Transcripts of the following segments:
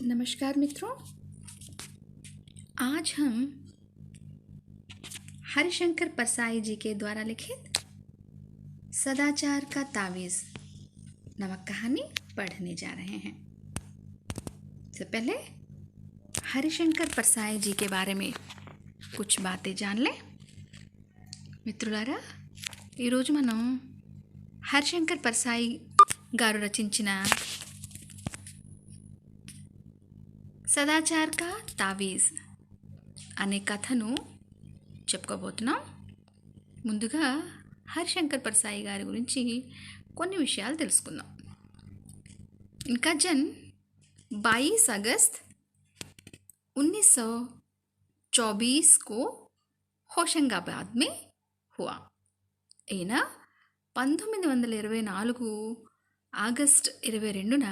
नमस्कार मित्रों, आज हम हरिशंकर परसाई जी के द्वारा लिखित सदाचार का तावीज़ नामक कहानी पढ़ने जा रहे हैं। सबसे पहले हरिशंकर परसाई जी के बारे में कुछ बातें जान लें। మిత్రులారా, ఈరోజు మనం హరిశంకర్ పర్సాయి గారు రచించిన సదాచార్ కా తావీజ్ అనే కథను చెప్పుకోబోతున్నాం. ముందుగా హరిశంకర్ పర్సాయి గారి గురించి కొన్ని విషయాలు తెలుసుకుందాం. इनका जन्म 22 अगस्त 1924 को होशंगाबाद में हुआ. ఈయన 1924 ఆగస్ట్ 22న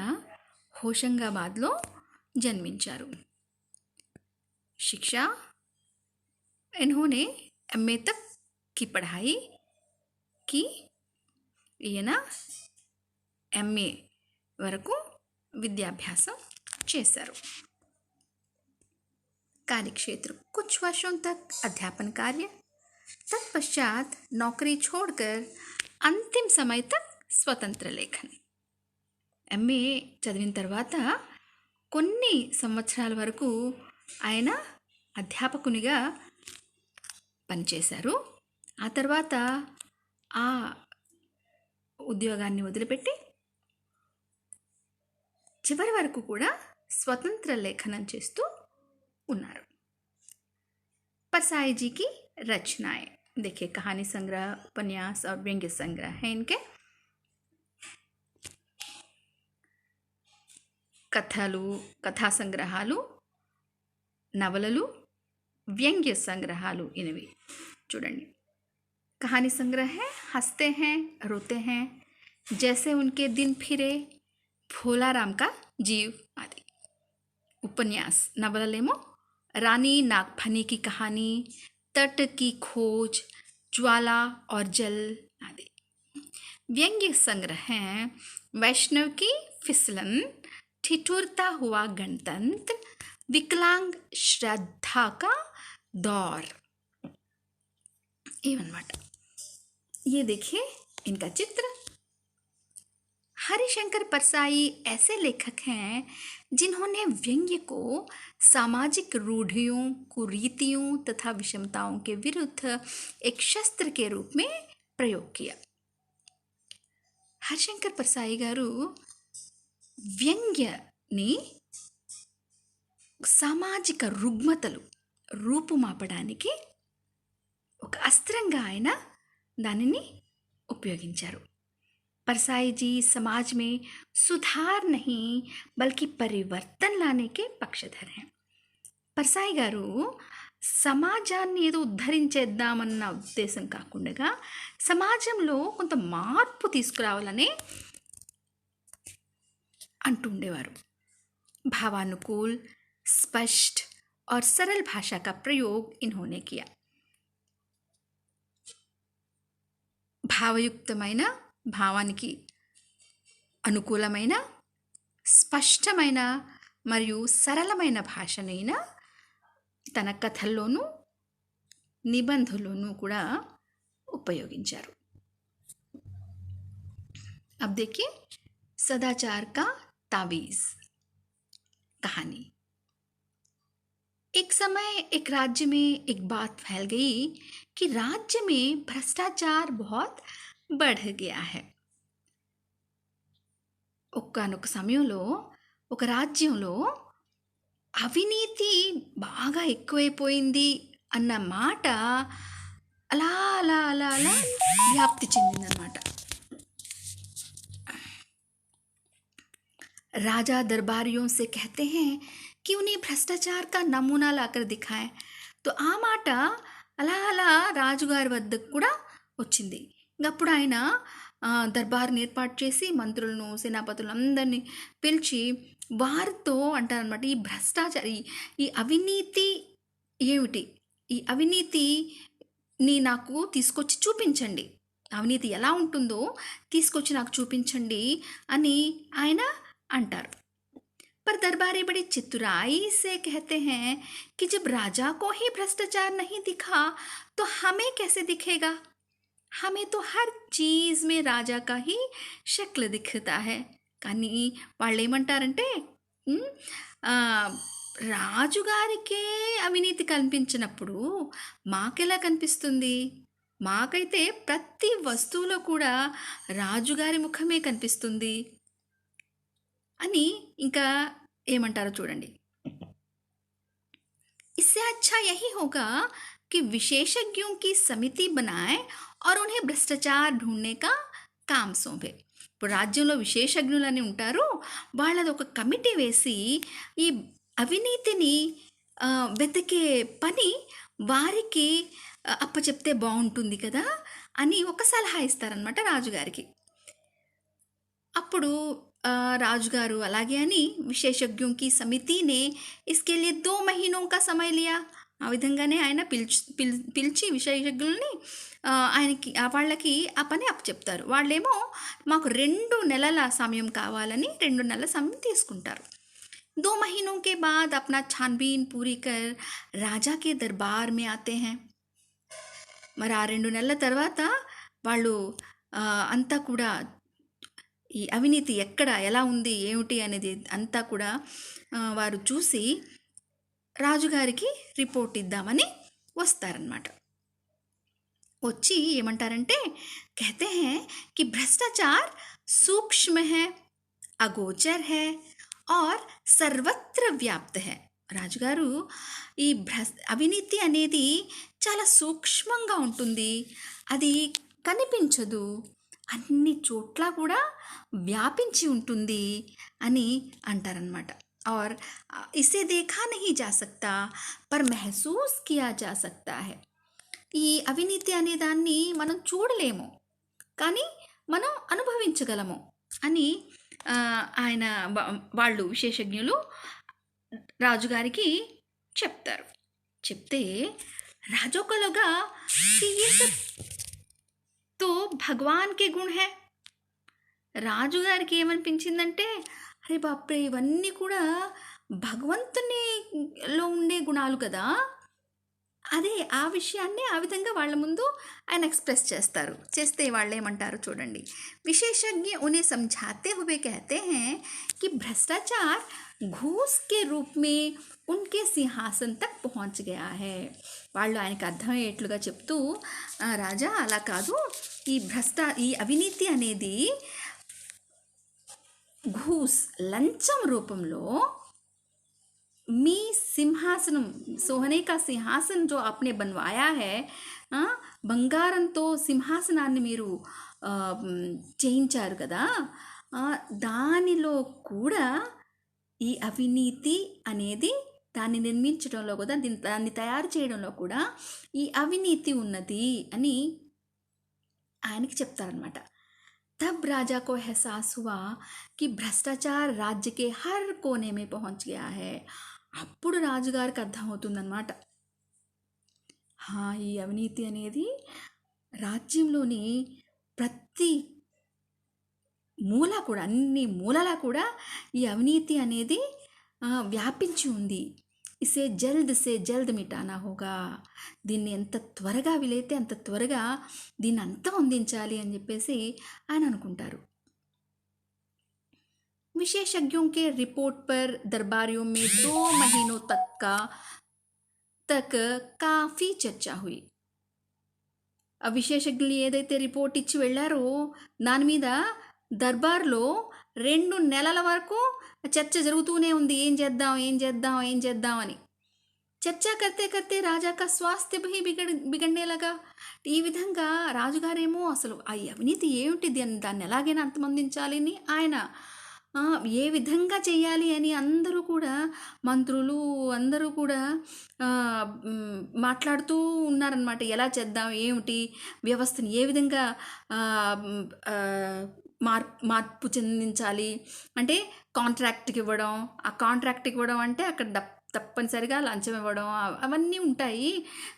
హోషంగాబాద్లో जन्मिंचारू. शिक्षा इन्होंने एमए तक की पढ़ाई की. ఈయన ఎంఏ వరకు विद्याभ्यास చేశారు. कार्यक्षेत्र कुछ वर्षों तक अध्यापन कार्य, तत्पश्चात नौकरी छोड़कर अंतिम समय तक स्वतंत्र लेखन. ఎంఏ చదివిన తర్వాత కొన్ని సంవత్సరాల వరకు ఆయన అధ్యాపకునిగా పనిచేశారు. ఆ తర్వాత ఆ ఉద్యోగాన్ని వదిలిపెట్టి చివరి వరకు కూడా స్వతంత్ర లేఖనం చేస్తూ ఉన్నారు. परसाई जी की रचनाएं देखिए, कहानी संग्रह, उपन्यास और व्यंग्य संग्रह हैं इनके. కథలు, కథా సంగ్రహాలు, నవలలు, వ్యంగ్య సంగ్రహాలు ఇనవి చూడండి. कहानी संग्रह है हंसते हैं रोते हैं, जैसे उनके दिन फिरे, भोलाराम का जीव आदि. उपन्यास नवललेमो रानी नागफनी की कहानी, तट की खोज, ज्वाला और जल आदि. व्यंग्य संग्रह हैं वैष्णव की फिसलन, ठिठुरता हुआ गणतंत्र, विकलांग श्रद्धा का दौर. एवनమాట. ये देखिए इनका चित्र. हरिशंकर परसाई ऐसे लेखक हैं जिन्होंने व्यंग्य को सामाजिक रूढ़ियों, कुरीतियों तथा विषमताओं के विरुद्ध एक शस्त्र के रूप में प्रयोग किया. हरिशंकर परसाई गारू వ్యంగ్యని సామాజిక రుగ్మతలు రూపుమాపడానికి ఒక అస్త్రంగా ఆయన దానిని ఉపయోగించారు. परसाई जी समाज में सुधार नहीं बल्कि परिवर्तन लाने के पक्षधर हैं. परसाई గారు సమాజాన్ని ఏదో ఉద్ధరించేద్దామన్న ఉద్దేశం కాకుండా సమాజంలో కొంత మార్పు తీసుకురావాలని अंटूंडेवारू. भावानुकूल, स्पष्ट और सरल भाषा का प्रयोग इन्होंने किया. భావయుక్తమైన, భావానికి అనుకూలమైన, స్పష్టమైన మరియు సరళమైన భాషనైన తన కథల్లోనూ నిబంధుల్లోనూ కూడా ఉపయోగించారు. अब देखिए सदाचार का तावीज़ कहानी. एक समय एक राज्य में एक बात फैल गई कि राज्य में भ्रष्टाचार बहुत बढ़ गया है. ఒక్కనొక సమయంలో ఒక రాజ్యంలో అవినీతి బాగా ఎక్కువైపోయింది అన్న మాట అలా అలా అలా అలా వ్యాప్తి చెందిందన్నమాట. राजा दरबारियों से कहते हैं कि उन्हें भ्रष्टाचार का नमूना लाकर दिखाएं. तो ఆ మాట అలా అలా రాజుగారి వద్దకు కూడా వచ్చింది. అప్పుడు ఆయన దర్బార్ని ఏర్పాటు చేసి మంత్రులను, సేనాపతులను అందరినీ పిలిచి వారితో అంటారనమాట, ఈ భ్రష్టాచారి, ఈ అవినీతి ఏమిటి, ఈ అవినీతిని నాకు తీసుకొచ్చి చూపించండి, అవినీతి ఎలా ఉంటుందో తీసుకొచ్చి నాకు చూపించండి అని ఆయన అంటారు. पर दरबार दरबारी बड़ी चतुराई से कहते हैं कि जब राजा को ही भ्रष्टाचार नहीं दिखा तो हमें कैसे दिखेगा। हमें तो हर चीज में రాజా का ही शक्ल दिखता है కానీ వాళ్ళు ఏమంటారంటే ఉమ్, ఆ, రాజుగారికే అవినీతి కనిపించినప్పుడు మాకెలా కనిపిస్తుంది. మాకైతే ప్రతి వస్తువులో కూడా రాజుగారి ముఖమే కనిపిస్తుంది అని ఇంకా ఏమంటారో చూడండి. इससे अच्छा यही होगा कि विशेषज्ञों की समिति बनाए और उन्हें भ्रष्टाचार ढूंढने का काम सौंपे. ఇప్పుడు రాజ్యంలో విశేషజ్ఞులని ఉంటారు, వాళ్ళది ఒక కమిటీ వేసి ఈ అవినీతిని ఆ, వెతికే పని వారికి అప్పచెప్తే బాగుంటుంది కదా అని ఒక సలహా ఇస్తారనమాట రాజుగారికి. అప్పుడు రాజుగారు అలాగే అని విశేషజ్ఞం కి సమితినే इसके लिए 2 महीनों का समय लिया. ఆ విధంగానే ఆయన పిలిచి విశేషజ్ఞుల్ని ఆయనకి వాళ్ళకి ఆ పని అప్పచెప్తారు. వాళ్ళేమో మాకు 2 నెలల సమయం కావాలని 2 నెలల సమయం తీసుకుంటారు. 2 महीनों के बाद अपना छानबीन पूरी कर राजा के दरबार में आते हैं. మరి ఆ 2 నెలల తర్వాత వాళ్ళు అంతా కూడా ఈ అవినీతి ఎక్కడ ఎలా ఉంది ఏమిటి అనేది అంతా కూడా వారు చూసి రాజుగారికి రిపోర్ట్ ఇద్దామని వస్తారనమాట. వచ్చి ఏమంటారంటే कहते हैं कि भ्रष्टाचार सूक्ष्म है, अगोचर है और सर्वत्र व्याप्त है. రాజుగారు ఈ అవినీతి అనేది చాలా సూక్ష్మంగా ఉంటుంది, అది కనిపించదు, అన్ని చోట్ల కూడా వ్యాపించి ఉంటుంది అని అంటారనమాట. और इसे देखा नहीं जा सकता पर महसूस किया जा सकता है. ఈ అవినీతి అనే దాన్ని మనం చూడలేము కానీ మనం అనుభవించగలము అని ఆయన వాళ్ళు విశేషజ్ఞులు రాజుగారికి చెప్తారు. చెప్తే राजों को लगा कि ये सब तो भगवान के गुण है. రాజుగారికి ఏమనిపించిందంటే అరే బాప్రే ఇవన్నీ కూడా భగవంతునిలో ఉండే గుణాలు కదా. అదే ఆ విషయాన్ని ఆ విధంగా వాళ్ళ ముందు ఆయన ఎక్స్ప్రెస్ చేస్తే వాళ్ళు ఏమంటారు చూడండి. विशेषज्ञ उन्हें समझाते हुए कहते हैं कि भ्रष्टाचार घूस के रूप में उनके सिंहासन तक पहुंच गया है. వాళ్ళు ఆయనకు అర్థమయ్యేట్లుగా చెప్తూ రాజా అలా కాదు, ఈ అవినీతి అనేది घूस లంచం రూపంలో मी सिंहासनम सोहने का सिंहासन जो आपने बनवाया है, బంగారంతో సింహాసనాన్ని మీరు చేయించారు కదా, దానిలో కూడా ఈ అవినీతి అనేది దాన్ని నిర్మించడంలో కూడా దాన్ని తయారు చేయడంలో కూడా ఈ అవినీతి ఉన్నది అని ఆయనకి చెప్తారనమాట. तब राजा को एहसास हुआ कि भ्रष्टाचार राज्य के हर कोने में पहुंच गया है. అప్పుడు రాజుగారికి అర్థమవుతుందన్నమాట, ఈ అవినీతి అనేది రాజ్యంలోని ప్రతి మూల కూడా అన్ని మూలలా కూడా ఈ అవినీతి అనేది వ్యాపించి ఉంది. ఇసే జల్ద్ సే జల్ద్ మిటానా హోగా. దీన్ని ఎంత త్వరగా వీలైతే అంత త్వరగా దీన్ని అంతా అందించాలి అని చెప్పేసి ఆయన అనుకుంటారు. विशेषज्ञों के रिपोर्ट पर दरबारियों में 2 महीनों तक काफ़ी चर्चा हुई. ఆ విశేషజ్ఞులు ఏదైతే రిపోర్ట్ ఇచ్చి వెళ్ళారో దాని మీద దర్బార్లో 2 నెలల వరకు చర్చ జరుగుతూనే ఉంది. ఏం చేద్దాం అని చర్చా కర్తే రాజా కా స్వాస్థ్య భీ బిగడనే లగా. ఈ విధంగా రాజుగారేమో అసలు ఆ అవినీతి ఏమిటి, దాన్ని ఎలాగైనా అంతమొందించాలని ఆయన ఏ విధంగా చేయాలి అని అందరూ కూడా మంత్రులు అందరూ కూడా మాట్లాడుతూ ఉన్నారనమాట. ఎలా చేద్దాం, ఏమిటి వ్యవస్థని ఏ విధంగా మార్పు చెందించాలి అంటే కాంట్రాక్ట్కి ఇవ్వడం అంటే అక్కడ తప్పనిసరిగా లంచం ఇవ్వడం అవన్నీ ఉంటాయి.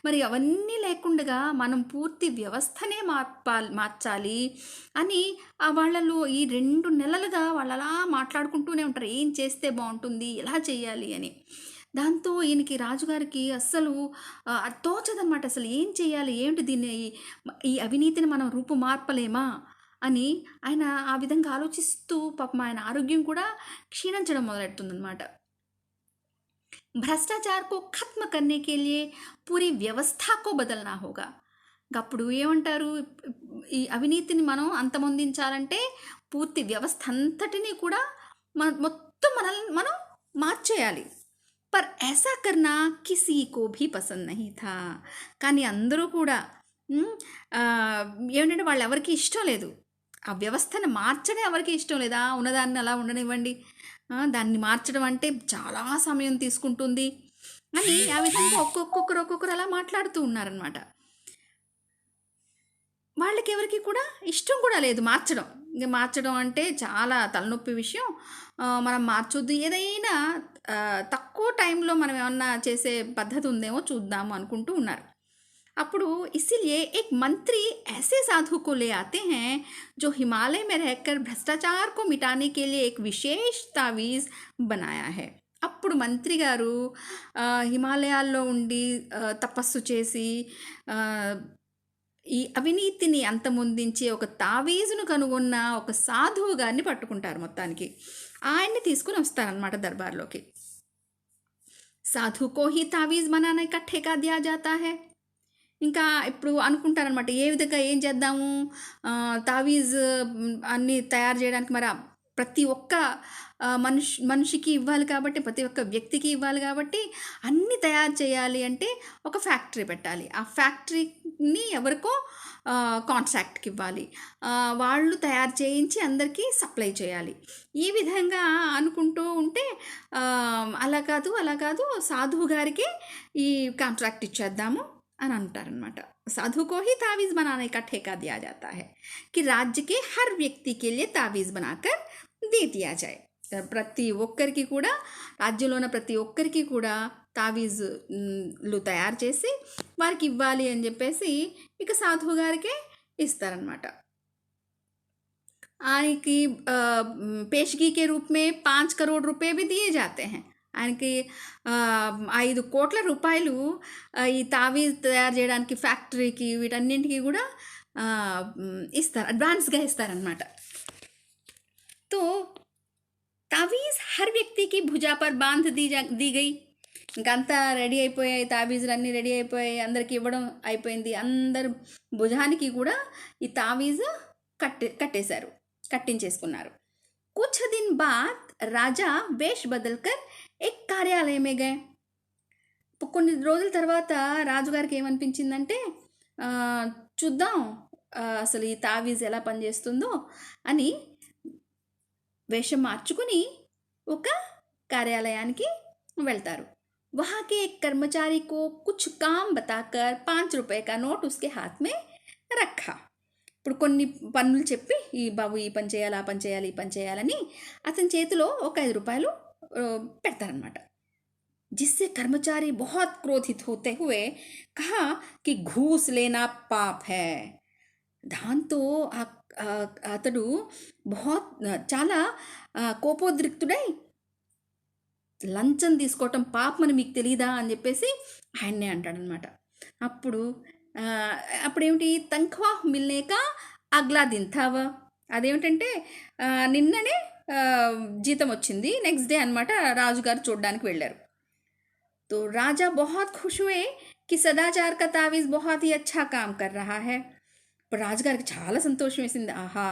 మరి అవన్నీ లేకుండగా మనం పూర్తి వ్యవస్థనే మార్చాలి అని వాళ్ళలో ఈ 2 నెలలుగా వాళ్ళలా మాట్లాడుకుంటూనే ఉంటారు. ఏం చేస్తే బావుంటుంది? ఎలా చేయాలి అని. దాంతో ఈయనకి రాజుగారికి అస్సలు తోచదనమాట. అసలు ఏం చేయాలి? ఏంటి దీన్ని ఈ అవినీతిని మనం రూపుమార్పలేమా? అని ఆయన ఆ విధంగా ఆలోచిస్తూ పాపం ఆయన ఆరోగ్యం కూడా క్షీణించడం మొదలెడుతుందనమాట. భ్రష్టాచార్ కో ఖత్మ కర్నే కే లియే పూరీ వ్యవస్థ కో బదల్నా హోగా. అప్పుడు ఏమంటారు? ఈ అవినీతిని మనం అంతమొందించాలంటే పూర్తి వ్యవస్థ అంతటిని కూడా మొత్తం మనల్ని మనం మార్చేయాలి. పర్ ఐసా కర్నా కిసీ కో భీ పసంద్ నహీ థా. కానీ అందరూ కూడా ఏమిటంటే వాళ్ళెవరికీ ఇష్టం లేదు. ఆ వ్యవస్థను మార్చడం ఎవరికీ ఇష్టం లేదా? ఉన్నదాన్ని అలా ఉండనివ్వండి, దాన్ని మార్చడం అంటే చాలా సమయం తీసుకుంటుంది అని ఆ విధంగా ఒక్కొక్కరు అలా మాట్లాడుతూ ఉన్నారనమాట. వాళ్ళకి ఎవరికి కూడా ఇష్టం కూడా లేదు మార్చడం. ఇంక మార్చడం అంటే చాలా తలనొప్పి విషయం. మనం మార్చొద్దు, ఏదైనా తక్కువ టైంలో మనం ఏమన్నా చేసే పద్ధతి ఉందేమో చూద్దాము అనుకుంటూ ఉన్నారు. अప్పుడు इसीलिए एक मंत्री ऐसे साधु को ले आते हैं जो हिमालय में रहकर भ्रष्टाचार को मिटाने के लिए एक विशेष तावीज़ बनाया है. అప్పుడు మంత్రి గారు హిమాలయాల్లో ఉండి తపస్సు చేసి ఈ అవినీతిని అంతమొందించే ఒక తావీజును కనుగొన్న ఒక సాధువు గారిని పట్టుకుంటారు. మొత్తానికి ఆయన్ని తీసుకుని వస్తారనమాట దర్బార్లోకి. సాధు కో హీ తావీజ్ బనానే కా ఠేకా దియా జాతా హై. ఇంకా ఇప్పుడు అనుకుంటారనమాట, ఏ విధంగా ఏం చేద్దాము, తావీజ్ అన్నీ తయారు చేయడానికి మరి ప్రతి ఒక్క మనిషికి ఇవ్వాలి కాబట్టి, ప్రతి ఒక్క వ్యక్తికి ఇవ్వాలి కాబట్టి అన్నీ తయారు చేయాలి అంటే ఒక ఫ్యాక్టరీ పెట్టాలి. ఆ ఫ్యాక్టరీని ఎవరికో కాంట్రాక్ట్కి ఇవ్వాలి, వాళ్ళు తయారు చేయించి అందరికీ సప్లై చేయాలి. ఈ విధంగా అనుకుంటూ ఉంటే అలా కాదు సాధువు గారికి ఈ కాంట్రాక్ట్ ఇచ్చేద్దాము అని అంటారనమాట. साधु को ही तावीज़ बनाने का ठेका दिया जाता है कि राज्य के हर व्यक्ति के लिए तावीज़ बनाकर दे दिया जाए. ప్రతి ఒక్కరికి కూడా, రాజ్యంలో ఉన్న ప్రతి ఒక్కరికి కూడా తావీజులు తయారు చేసి వారికి ఇవ్వాలి అని చెప్పేసి ఇక సాధువు గారికే ఇస్తారనమాట. ఆయనకి पेशगी के रूप में 5 करोड़ रुपए भी दिए जाते हैं. ఆయనకి 5 కోట్ల రూపాయలు ఈ తావీజ్ తయారు చేయడానికి ఫ్యాక్టరీకి వీటన్నింటికి కూడా ఇస్తారు, అడ్వాన్స్గా ఇస్తారనమాట. తో తావీజ్ హర్ వ్యక్తికి భుజా పర్ బాంధ్ दी गई. ఇంకంతా రెడీ అయిపోయాయి, తావీజులు అన్నీ రెడీ అయిపోయాయి, అందరికి ఇవ్వడం అయిపోయింది. అందరు భుజానికి కూడా ఈ తావీజు కట్టేశారు, కట్టించేసుకున్నారు. कुछ दिन बाद రాజా వేష్ బదల్కర్ ఎక్ కార్యాలయమే గయే. కొన్ని రోజుల తర్వాత రాజుగారికి ఏమనిపించిందంటే, చూద్దాం అసలు ఈ తావీజ్ ఎలా పనిచేస్తుందో అని వేషం మార్చుకుని ఒక కార్యాలయానికి వెళ్తారు. वहाँ के एक कर्मचारी को कुछ काम बताकर 5 रुपए का नोट उसके हाथ में रखा. ఇప్పుడు కొన్ని పనులు చెప్పి, ఈ బాబు ఈ పని చేయాలి, ఆ పని చేయాలి, ఈ పని చేయాలని అతని చేతిలో ఒక 5 రూపాయలు పెడతారనమాట. जिससे कर्मचारी बहुत क्रोधित होते हुए कहा कि घूस लेना पाप है. దాంతో అతడు చాలా కోపోద్రిక్తుడై, లంచం తీసుకోవటం పాపమని మీకు తెలీదా అని చెప్పేసి ఆయన్నే అంటాడనమాట. అప్పుడేమిటి, తన్ఖ్వా మిల్నేకా అగ్లా దిన్ థావా. అదేమిటంటే నిన్ననే జీతం వచ్చింది, నెక్స్ట్ డే అనమాట రాజుగారు చూడడానికి వెళ్ళారు. तो राजा बहुत खुश हुए कि सदाचार का तावीज़ बहुत ही अच्छा काम कर रहा है. ఇప్పుడు రాజుగారికి చాలా సంతోషం వేసింది. ఆహా,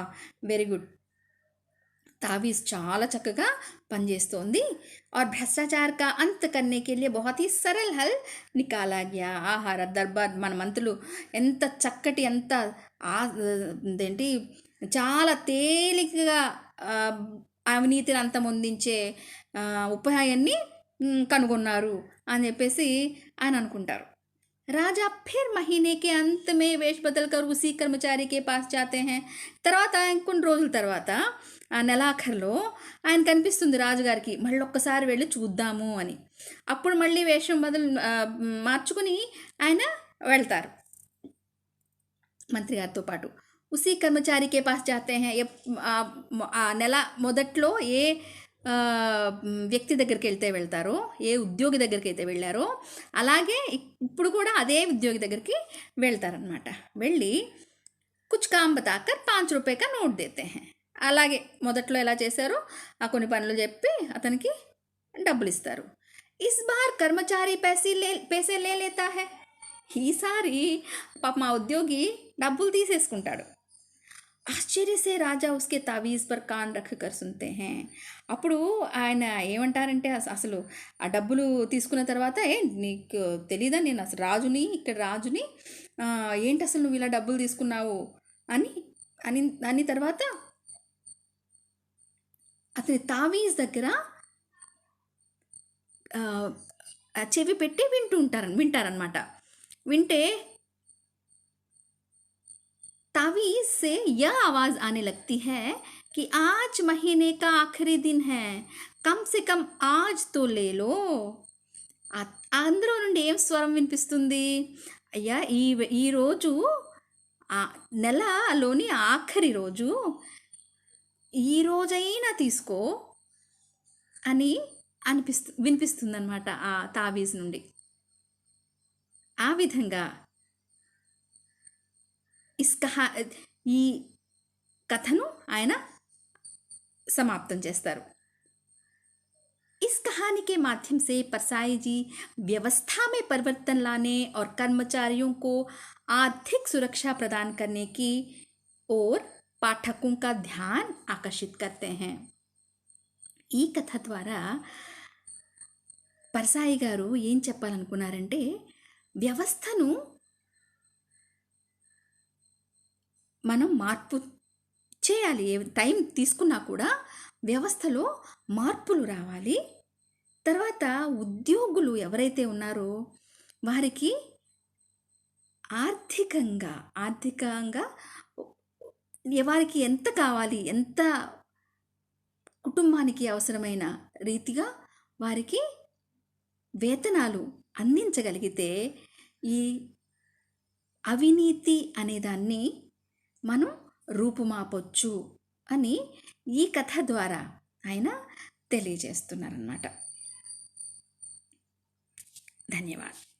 వెరీ గుడ్, తావీజ్ చాలా చక్కగా పనిచేస్తోంది. और भ्रष्टाचार का अंत करने के लिए बहुत ही सरल हल निकाला गया. ఆహార దర్బార్ మన మంత్రులు ఎంత చక్కటి, ఎంత ఏంటి చాలా తేలికగా అవినీతిని అంతమొందించే ఉపాయాన్ని కనుగొన్నారు అని చెప్పేసి ఆయన అనుకుంటారు. రాజా ఫిర్ మహీనే కే అంత్ మే వేష్ బదల్ కర్ ఉసీ కర్మచారి కే పాస్ జాతే हैं తర్వాత కొన్ని రోజుల తర్వాత ఆ నెలాఖరులో ఆయన కనిపిస్తుంది రాజుగారికి మళ్ళీ ఒక్కసారి వెళ్ళి చూద్దాము అని. అప్పుడు మళ్ళీ వేషం మార్చుకుని ఆయన వెళ్తారు మంత్రి గారితో పాటు. ఉసీ కర్మచారి కే పాస్ జాతే हैं ఆ నెల మొదట్లో ఏ వ్యక్తి దగ్గరికి వెళ్తారో, ఏ ఉద్యోగి దగ్గరికి అయితే వెళ్ళారో అలాగే ఇప్పుడు కూడా అదే ఉద్యోగి దగ్గరికి వెళ్తారనమాట. వెళ్ళి కుచ్ కామ్ బతాకర్ 5 రూపాయ కా నోట్ దేతే हैं. అలాగే మొదట్లో ఎలా చేశారో ఆ కొన్ని పనులు చెప్పి అతనికి డబ్బులు ఇస్తారు. ఇస్ బార్ కర్మచారి పేసే లే లేతా హై. ఈసారి పాపం ఆ ఉద్యోగి డబ్బులు తీసేసుకుంటాడు. ఆశ్చర్య సే రాజా ఉస్కే తావీజ్ పర్ కాన్ రఖ్ కర్ సున్తే హే. అప్పుడు ఆయన ఏమంటారంటే అసలు ఆ డబ్బులు తీసుకున్న తర్వాత నీకు తెలీదా నేను అసలు రాజుని, ఇక్కడ రాజుని, ఏంటి అసలు నువ్వు ఇలా డబ్బులు తీసుకున్నావు అని అని అని తర్వాత అతని తావీజ్ దగ్గర చెవి పెట్టి వింటారనమాట. వింటే तावीज़ से यह आवाज़ आने लगती है कि आज महीने का आखिरी दिन है, कम से कम आज तो ले लो. అందులో నుండి ఏం స్వరం వినిపిస్తుంది? అయ్యా ఈరోజు నెలలోని ఆఖరి రోజు, ఈ రోజైనా తీసుకో అని వినిపిస్తుందన్నమాట ఆ తావీజ్ నుండి. ఆ విధంగా ఈ కథను ఆయన సమాప్తం చేస్తారు. इस कहानी के माध्यम से परसाई जी व्यवस्था में परिवर्तन लाने और कर्मचारियों को आर्थिक सुरक्षा प्रदान करने की ओर पाठकों का ध्यान आकर्षित करते हैं. ఈ కథ ద్వారా పరసాయి గారు ఏం చెప్పాలనుకున్నారంటే వ్యవస్థను మనం మార్పు చేయాలి. టైం తీసుకున్నా కూడా వ్యవస్థలో మార్పులు రావాలి. తర్వాత ఉద్యోగులు ఎవరైతే ఉన్నారో వారికి ఆర్థికంగా వారికి ఎంత కావాలి, ఎంత కుటుంబానికి అవసరమైన రీతిగా వారికి వేతనాలు అందించగలిగితే ఈ అవినీతి అనేదాన్ని మనం రూపుమాపొచ్చు అని ఈ కథ ద్వారా ఆయన తెలియజేస్తున్నారన్నమాట. ధన్యవాదాలు.